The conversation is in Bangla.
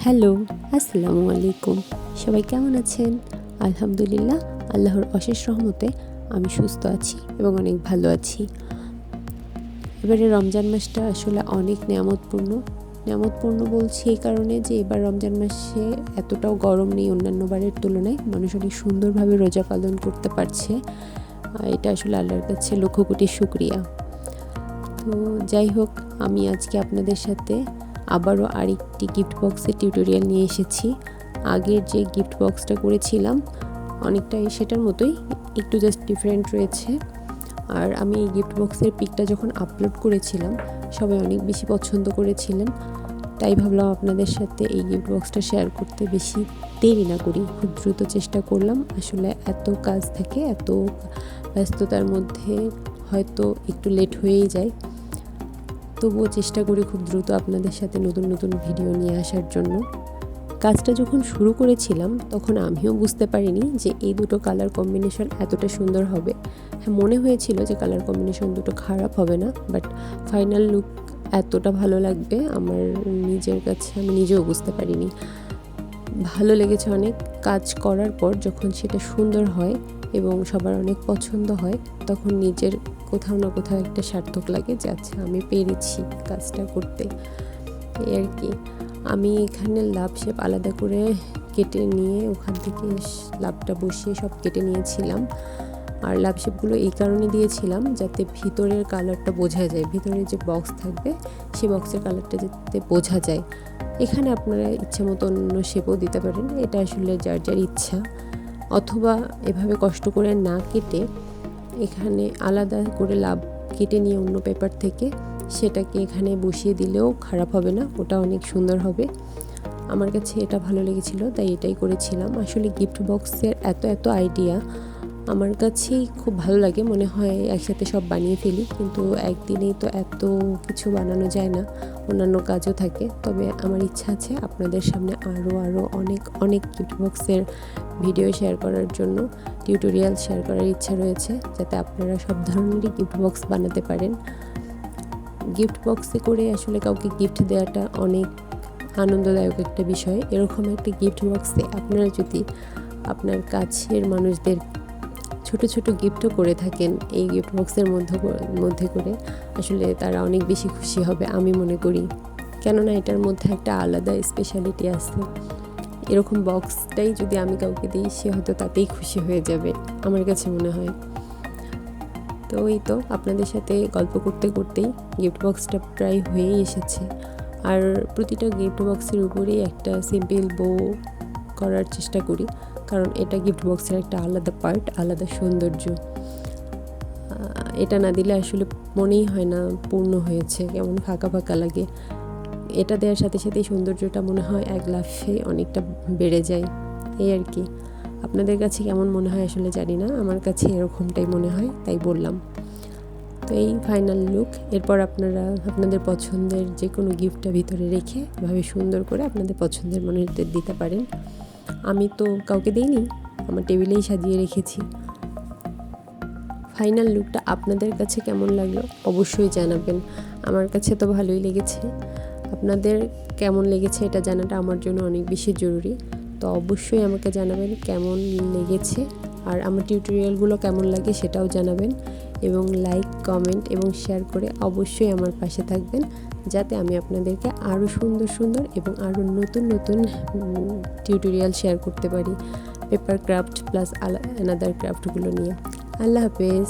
হ্যালো, আসসালামু আলাইকুম। সবাই কেমন আছেন? আলহামদুলিল্লাহ, আল্লাহর অশেষ রহমতে আমি সুস্থ আছি এবং অনেক ভালো আছি। এবারে রমজান মাসটা আসলে অনেক নেয়ামতপূর্ণ বলছি এই কারণে যে এবার রমজান মাসে এতটাও গরম নেই অন্যান্য বারের তুলনায়। মানুষ অনেক সুন্দরভাবে রোজা পালন করতে পারছে। এটা আসলে আল্লাহর কাছে লক্ষ কোটি শুকরিয়া। তো যাই হোক, আমি আজকে আপনাদের সাথে আবারও আরেকটি গিফট বক্সের টিউটোরিয়াল নিয়ে এসেছি। আগের যে গিফট বক্সটা করেছিলাম অনেকটাই সেটার মতোই, একটু জাস্ট ডিফারেন্ট রয়েছে। আর আমি এই গিফট বক্সের পিকটা যখন আপলোড করেছিলাম সবাই অনেক বেশি পছন্দ করেছিলেন, তাই ভাবলাম আপনাদের সাথে এই গিফট বক্সটা শেয়ার করতে বেশি দেরি না করি, খুব দ্রুত চেষ্টা করলাম। আসলে এত কাজ থাকে, এত ব্যস্ততার মধ্যে হয়তো একটু লেট হয়েই যায়, তবুও চেষ্টা করি খুব দ্রুত আপনাদের সাথে নতুন নতুন ভিডিও নিয়ে আসার জন্য। কাজটা যখন শুরু করেছিলাম তখন আমিও বুঝতে পারিনি যে এই দুটো কালার কম্বিনেশন এতটা সুন্দর হবে। হ্যাঁ, মনে হয়েছিল যে কালার কম্বিনেশন দুটো খারাপ হবে না, বাট ফাইনাল লুক এতটা ভালো লাগবে আমার নিজের কাছে আমি নিজেও বুঝতে পারিনি। ভালো লেগেছে অনেক। কাজ করার পর যখন সেটা সুন্দর হয় এবং সবার অনেক পছন্দ হয় তখন নিজের কোথাও না কোথাও একটা সার্থক লাগে যে আচ্ছা আমি পেরেছি কাজটা করতে, এই আর কি। আমি এখানে লাভ শেপ আলাদা করে কেটে নিয়ে ওখান থেকে লাভটা বসিয়ে সব কেটে নিয়েছিলাম। আর লাভ শেপগুলো এই কারণে দিয়েছিলাম যাতে ভিতরের কালারটা বোঝা যায়, ভিতরে যে বক্স থাকবে সেই বক্সের কালারটা যাতে বোঝা যায়। এখানে আপনারা ইচ্ছা মতো অন্য শেপও দিতে পারেন, এটা আসলে যার যার ইচ্ছা। অথবা এভাবে কষ্ট করে না কেটে এখানে আলাদা করে লাভ কেটে নিয়ে অন্য পেপার থেকে সেটাকে এখানে বসিয়ে দিলেও খারাপ হবে না, ওটা অনেক সুন্দর হবে। আমার কাছে এটা ভালো লেগেছিল তাই এটাই করেছিলাম। আসলে গিফট বক্সের এত আইডিয়া আমার কাছেই খুব ভালো লাগে, মনে হয় একসাথে সব বানিয়ে ফেলি, কিন্তু একদিনেই তো এত কিছু বানানো যায় না, অন্যান্য কাজও থাকে। তবে আমার ইচ্ছা আছে আপনাদের সামনে আরও অনেক গিফট বক্সের ভিডিও শেয়ার করার জন্য, টিউটোরিয়াল শেয়ার করার ইচ্ছা রয়েছে, যাতে আপনারা সব ধরনেরই গিফট বক্স বানাতে পারেন। গিফট বক্সে করে আসলে কাউকে গিফট দেওয়াটা অনেক আনন্দদায়ক একটা বিষয়। এরকম একটা গিফট বক্সে আপনারা যদি আপনার কাছের মানুষদের ছোট ছোট গিফটও করে থাকেন এই গিফট বক্সের মধ্যে করে, আসলে তারা অনেক বেশি খুশি হবে আমি মনে করি। কেননা এটার মধ্যে একটা আলাদা স্পেশালিটি আছে। এরকম বক্সটাই যদি আমি কাউকে দিই সে হয়তো তাতেই খুশি হয়ে যাবে আমার কাছে মনে হয়। তো এই তো আপনাদের সাথে গল্প করতে করতেই গিফট বক্সটা প্রায় হয়েই এসেছে। আর প্রতিটা গিফট বক্সের উপরেই একটা সিম্পল বো করার চেষ্টা করি, কারণ এটা গিফট বক্সের একটা আলাদা পার্ট, আলাদা সৌন্দর্য। এটা না দিলে আসলে মনেই হয় না পূর্ণ হয়েছে, কেমন ফাঁকা ফাঁকা লাগে। এটা দেওয়ার সাথে সাথেই সৌন্দর্যটা মনে হয় এক লাফে অনেকটা বেড়ে যায়, এই আর কি। আপনাদের কাছে কেমন মনে হয় আসলে জানি না, আমার কাছে এরকমটাই মনে হয়, তাই বললাম। তো এই ফাইনাল লুক। এরপর আপনারা আপনাদের পছন্দের যে কোনো গিফটটা ভিতরে রেখে এভাবে সুন্দর করে আপনাদের পছন্দের মানুষদের দিতে পারেন। আমি তো কাউকে দিইনি, আমার টেবিলেই সাজিয়ে রেখেছি। ফাইনাল লুকটা আপনাদের কাছে কেমন লাগলো অবশ্যই জানাবেন। আমার কাছে তো ভালোই লেগেছে, আপনাদের কেমন লেগেছে এটা জানাটা আমার জন্য অনেক বেশি জরুরি। তো অবশ্যই আমাকে জানাবেন কেমন লেগেছে, আর আমার টিউটোরিয়ালগুলো কেমন লাগে সেটাও জানাবেন, এবং লাইক, কমেন্ট এবং শেয়ার করে অবশ্যই আমার পাশে থাকবেন, যাতে আমি আপনাদেরকে আরও সুন্দর এবং আরও নতুন টিউটোরিয়াল শেয়ার করতে পারি পেপার ক্রাফট প্লাস অ্যানাদার ক্রাফটগুলো নিয়ে। আল্লাহ হাফেজ।